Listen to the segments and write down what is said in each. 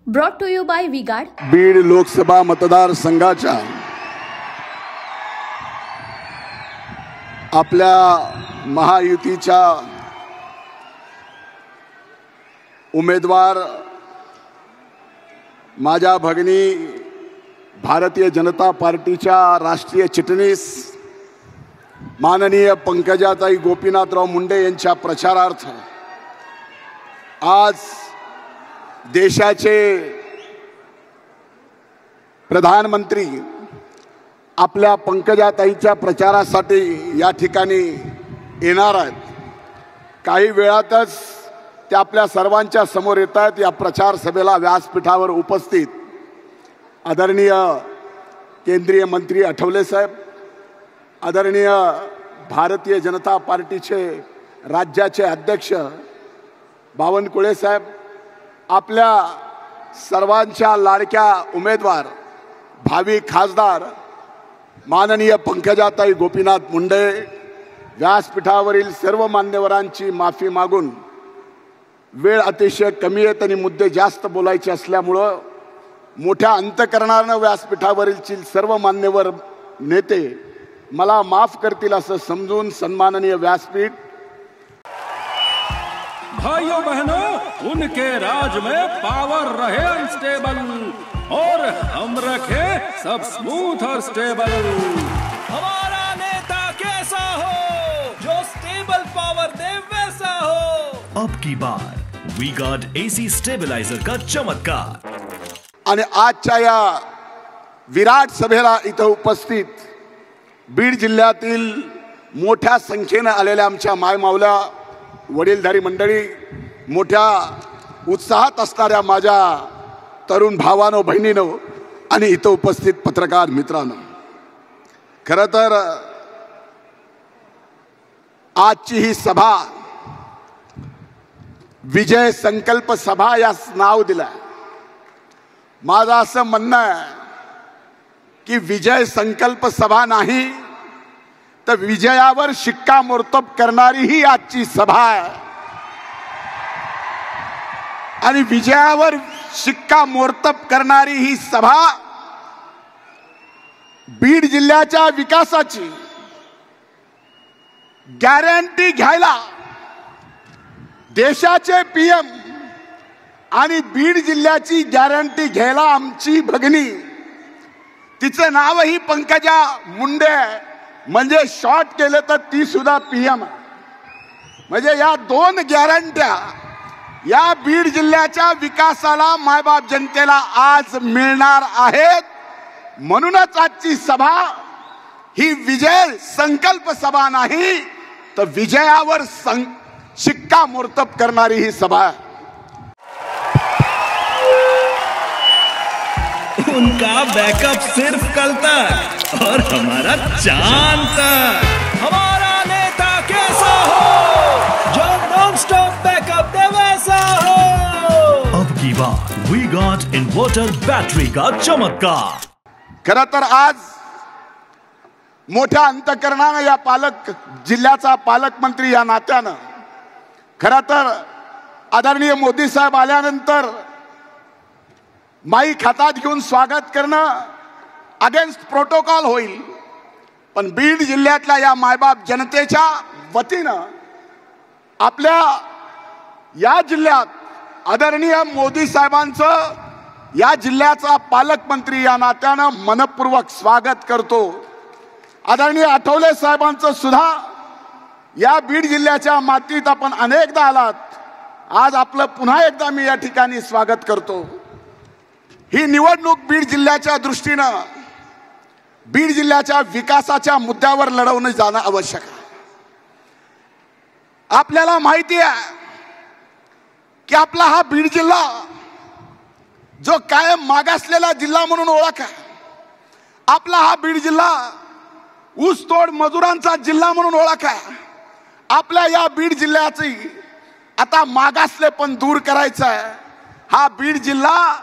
Brought to you by V-Guard. Beed Lok Sabha मतदारसंघाच्या आपल्या महायुतीच्या उमेदवार माझ्या भगिनी भारतीय जनता पार्टीच्या राष्ट्रीय चिटणीस माननीय पंकजाताई गोपीनाथराव मुंडे यांच्या प्रचारार्थ आज देशाचे प्रधानमंत्री आपल्या पंकजाताईच्या प्रचारासाठी या ठिकाणी येणार आहेत। काही वेळातच ते आपल्या सर्वांच्या समोर येत आहेत। या प्रचार सभेला व्यासपीठावर उपस्थित आदरणीय केंद्रीय मंत्री आठवले साहेब, आदरणीय भारतीय जनता पार्टीचे राज्याचे अध्यक्ष बावनकुळे साहेब, आपल्या सर्वांच्या लाडक्या उमेदवार भावी खासदार माननीय पंकजाताई गोपीनाथ मुंडे, व्यासपीठावरील सर्व मान्यवरांची माफी मागून वेळ अतिशय कमी आहे आणि मुद्दे जास्त बोलायचे असल्यामुळे मोठ्या अंतकरणाने व्यासपीठावरील सर्व मान्यवर नेते मला माफ करतील असं समजून सन्माननीय व्यासपीठ। भाइयों बहनों, उनके राज में पावर रहे अनस्टेबल और हम रखे सब स्मूथ और स्टेबल। हमारा नेता कैसा हो जो स्टेबल पावर दे वैसा हो। अब की बार V-Guard AC स्टेबलाइजर का चमत्कार। आणि आजच्या या विराट सभेला इथं उपस्थित बीड जिल्ह्यातील मोठ्या संख्येने आलेल्या आमच्या मायमावल्या वडीलधारी मंडळी, मोठ्या उत्साहात असणाऱ्या माझ्या तरुण भावांनो बहिणींनो आणि इथं उपस्थित पत्रकार मित्रांनो, खरं तर आजची ही सभा विजय संकल्प सभा या नाव दिलं। माझं असं म्हणणं आहे की विजय संकल्प सभा नाही तर विजयावर शिक्कामोर्तब करणारी ही आजची सभा आहे। आणि विजयावर शिक्कामोर्तब करणारी ही सभा बीड जिल्ह्याच्या विकासाची गॅरंटी घ्यायला देशाचे पीएम आणि बीड जिल्ह्याची गॅरंटी घ्यायला आमची भगिनी, तिचं नावही पंकजा मुंडे आहे, म्हणजे शॉर्ट केलं तर ती सुद्धा पीएम। म्हणजे या दोन गॅरंट्या या बीड जिल्ह्याच्या विकासाला मायबाप जनतेला आज मिळणार आहेत। म्हणूनच आजची सभा ही विजय संकल्प सभा नाही तर विजयावर शिक्कामोर्तब करणारी ही सभा आहे। उनका बैकअप सिर्फ कल तक और हमारा चांद तक। हमारा नेता कैसा हो जो नॉन स्टॉप बैकअप दे वैसा हो। अब की बार V-Guard इन्वर्टर बैटरी का चमत्कार। खरं तर आज मोठ्या अंतकरणाने या जिल्ह्याचा पालकमंत्री या नात्यानं खरं तर आदरणीय मोदी साहेब आल्यानंतर माईक हातात घेऊन स्वागत करणं अगेन्स्ट प्रोटोकॉल होईल, पण बीड जिल्ह्यातल्या या मायबाप जनतेच्या वतीनं आपल्या या जिल्ह्यात आदरणीय मोदी साहेबांचं या जिल्ह्याचा पालकमंत्री या नात्यानं मनपूर्वक स्वागत करतो। आदरणीय आठवले साहेबांचं सुद्धा या बीड जिल्ह्याच्या मातीत आपण अनेकदा आलात, आज आपलं पुन्हा एकदा मी या ठिकाणी स्वागत करतो। ही निवडणूक बीड जिल्ह्याच्या दृष्टीनं बीड जिल्ह्याच्या विकासाच्या मुद्द्यावर लढवणं जाणं आवश्यक आहे। आपल्याला माहिती आहे की आपला हा बीड जिल्हा जो कायम मागासलेला जिल्हा म्हणून ओळख आहे, आपला हा बीड जिल्हा ऊसतोड मजुरांचा जिल्हा म्हणून ओळख आहे। आपल्या या बीड जिल्ह्याची आता मागासलेपण दूर करायचं आहे। हा बीड जिल्हा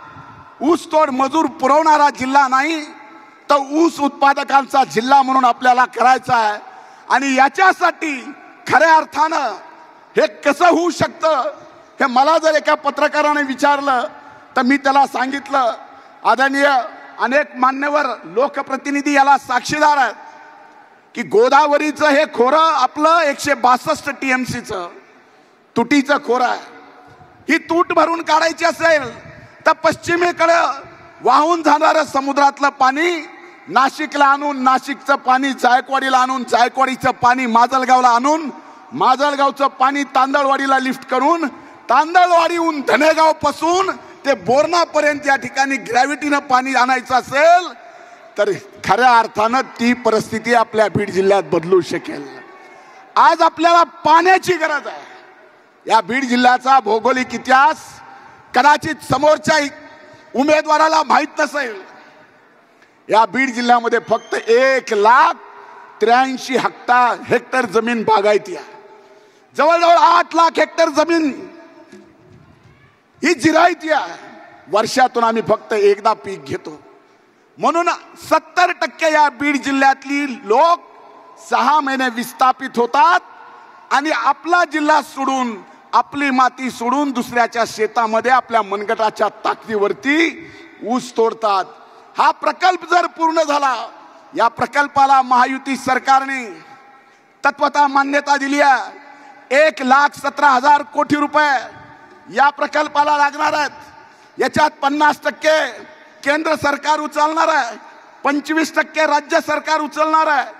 ऊसतोड मजूर पुरवणारा जिल्हा नाही तर ऊस उत्पादकांचा जिल्हा म्हणून आपल्याला करायचा आहे। आणि याच्यासाठी खऱ्या अर्थानं हे कसं होऊ शकतं हे मला जर एका पत्रकाराने विचारलं तर तर मी त्याला सांगितलं, आदरणीय अनेक मान्यवर लोकप्रतिनिधी याला साक्षीदार आहेत, की गोदावरीचं हे खोरं आपलं 162 TMCचं तुटीचं खोरं आहे. ही तूट भरून काढायची असेल तर पश्चिमेकडे वाहून जाणारं समुद्रातलं पाणी नाशिकला आणून, नाशिकचं पाणी जायकवाडीला आणून, जायकवाडीचं पाणी माजलगावला आणून, माजलगावचं पाणी तांदळवाडीला लिफ्ट करून, तांदळवाडीहून धनेगाव पासून ते बोरणापर्यंत या ठिकाणी ग्रॅव्हिटीनं पाणी आणायचं असेल तर खऱ्या अर्थानं ती परिस्थिती आपल्या बीड जिल्ह्यात बदलू शकेल. आज आपल्याला पाण्याची गरज आहे. या बीड जिल्ह्याचा भौगोलिक इतिहास कदाचित समोरच्या उमेदवाराला माहित नसेल. या बीड जिल्ह्यामध्ये फक्त 1,83,000 हेक्टर जमीन बागायती आहे. जवळजवळ 8 लाख हेक्टर जमीन ही जिरायती आहे. वर्षातून आम्ही फक्त एकदा पीक घेतो. म्हणून 70% या बीड जिल्ह्यातली लोक 6 महिने विस्थापित होतात आणि आपला जिल्हा सोडून, आपली माती सोडून दुसऱ्याच्या शेतामध्ये आपल्या मनगटाच्या ताकदीवरती ऊस तोडतात. हा प्रकल्प जर पूर्ण झाला, या प्रकल्पाला महायुती सरकारने तत्वतः मान्यता दिली आहे. 1,17,000 कोटी रुपये या प्रकल्पाला लागणार आहेत. याच्यात 50% केंद्र सरकार उचलणार आहे, 25% राज्य सरकार उचलणार आहे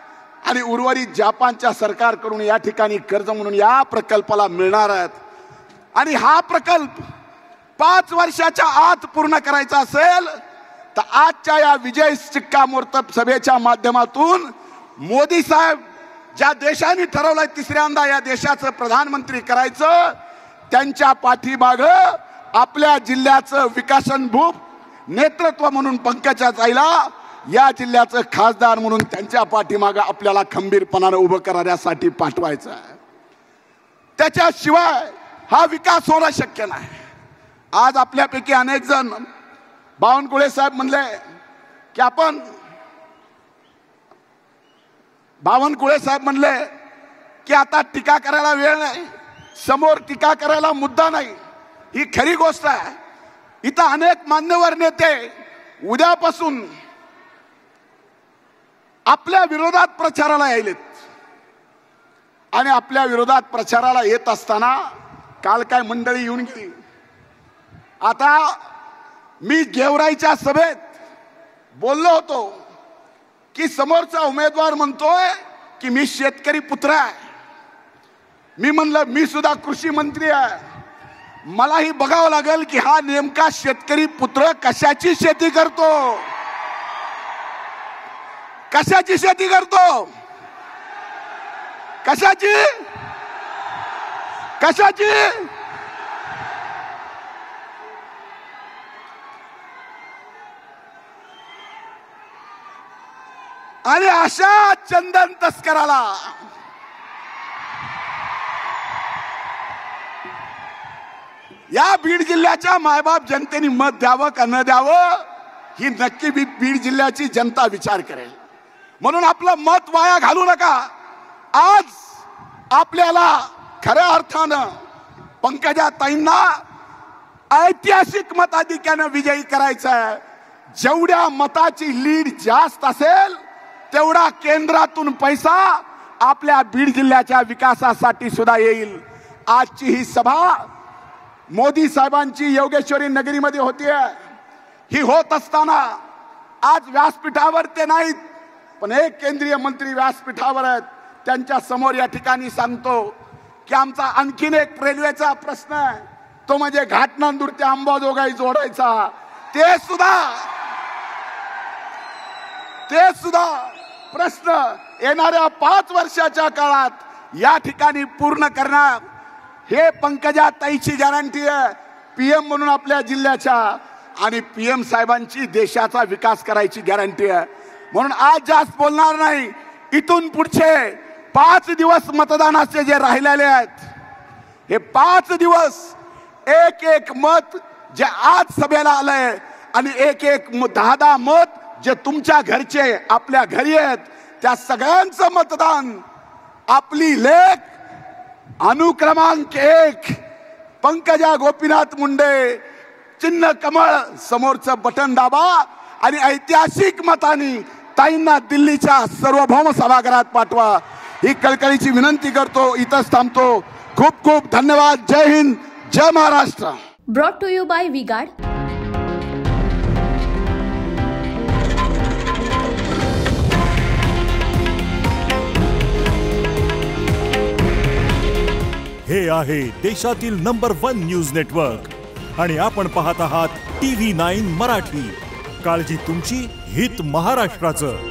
आणि उर्वरित जपानच्या सरकारकडून या ठिकाणी कर्ज म्हणून या प्रकल्पाला मिळणार आहेत. आणि हा प्रकल्प 5 वर्षाच्या आत पूर्ण करायचा असेल तर आजच्या या विजय शिक्कामोर्तब सभेच्या माध्यमातून मोदी साहेब ज्या देशाने ठरवलंय तिसऱ्यांदा या देशाचं प्रधानमंत्री करायचं, त्यांच्या पाठीमागं आपल्या जिल्ह्याचं विकासनभूत नेतृत्व म्हणून पंकजाताईला या जिल्ह्याचं खासदार म्हणून त्यांच्या पाठीमागं आपल्याला खंबीरपणाने उभं करण्यासाठी पाठवायचं आहे. त्याच्याशिवाय हा विकास होणं शक्य नाही. आज आपल्यापैकी अनेक जण, बावनकुळे साहेब म्हणले की आपण, बावनकुळे साहेब म्हणले की आता टीका करायला वेळ नाही, समोर टीका करायला मुद्दा नाही. ही खरी गोष्ट आहे. इथं अनेक मान्यवर नेते उद्यापासून आपल्या विरोधात प्रचाराला यायलेत आणि आपल्या विरोधात प्रचाराला येत असताना काल काय मंडळी येऊन गेली. आता मी गेवराईच्या सभेत बोललो होतो की समोरचा उमेदवार म्हणतोय की मी शेतकरी पुत्र आहे. मी म्हणलं मी सुद्धा कृषी मंत्री आहे. मलाही बघावं लागेल की हा नेमका शेतकरी पुत्र कशाची शेती करतो, कशाची शेती करतो, कशाची कशाची आणि अशा चंदन तस्कराला या बीड जिल्ह्याच्या मायबाप जनतेने मत द्यावं का न द्यावं ही नक्की बीड जिल्ह्याची जनता विचार करेल. म्हणून आपलं मत वाया घालू नका. आज आपल्याला खऱ्या अर्थानं पंकजाताईंना ऐतिहासिक मताधिक्यानं विजयी करायचं आहे. जेवढ्या मताची लीड जास्त असेल तेवढा केंद्रातून पैसा आपल्या बीड जिल्ह्याच्या विकासासाठी सुद्धा येईल. आजची ही सभा मोदी साहेबांची योगेश्वरी नगरीमध्ये होतीये. ही होत असताना आज व्यासपीठावर ते नाहीत, पण एक केंद्रीय मंत्री व्यासपीठावर आहेत. त्यांच्या समोर या ठिकाणी सांगतो की आमचा आणखीन एक रेल्वेचा प्रश्न आहे, तो म्हणजे घाटनांदूर ते अंबाजोगाई जोडायचा. ते सुद्धा प्रश्न येणाऱ्या 5 वर्षाच्या काळात या ठिकाणी पूर्ण करणार. हे पंकजाताईची गॅरंटी आहे पीएम म्हणून आपल्या जिल्ह्याच्या, आणि पीएम साहेबांची देशाचा विकास करायची गॅरंटी आहे. म्हणून आज जास्त बोलणार नाही. इथून पुढचे 5 दिवस मतदानाचे जे राहिलेले आहेत, हे 5 दिवस एक एक मत जे आज सभेला आलंय आणि एक 10 मत जे तुमच्या घरचे आपल्या घरी आहेत, त्या सगळ्यांचं मतदान आपली लेख अनुक्रमांक 1 पंकजा गोपीनाथ मुंडे चिन्ह कमळ समोरचं बटन दाबा आणि ऐतिहासिक मताने ताईंना दिल्लीच्या सार्वभौम सभागृहात पाठवा ही कळकळीची विनंती करतो. इथंच थांबतो. खूप खूप धन्यवाद. जय हिंद, जय Maharashtra. Brought to you by V-Guard. हे आहे देशातील नंबर 1 न्यूज नेटवर्क आणि आपण पाहत आहात TV9 मराठी. काळजी तुमची, हित महाराष्ट्राचं.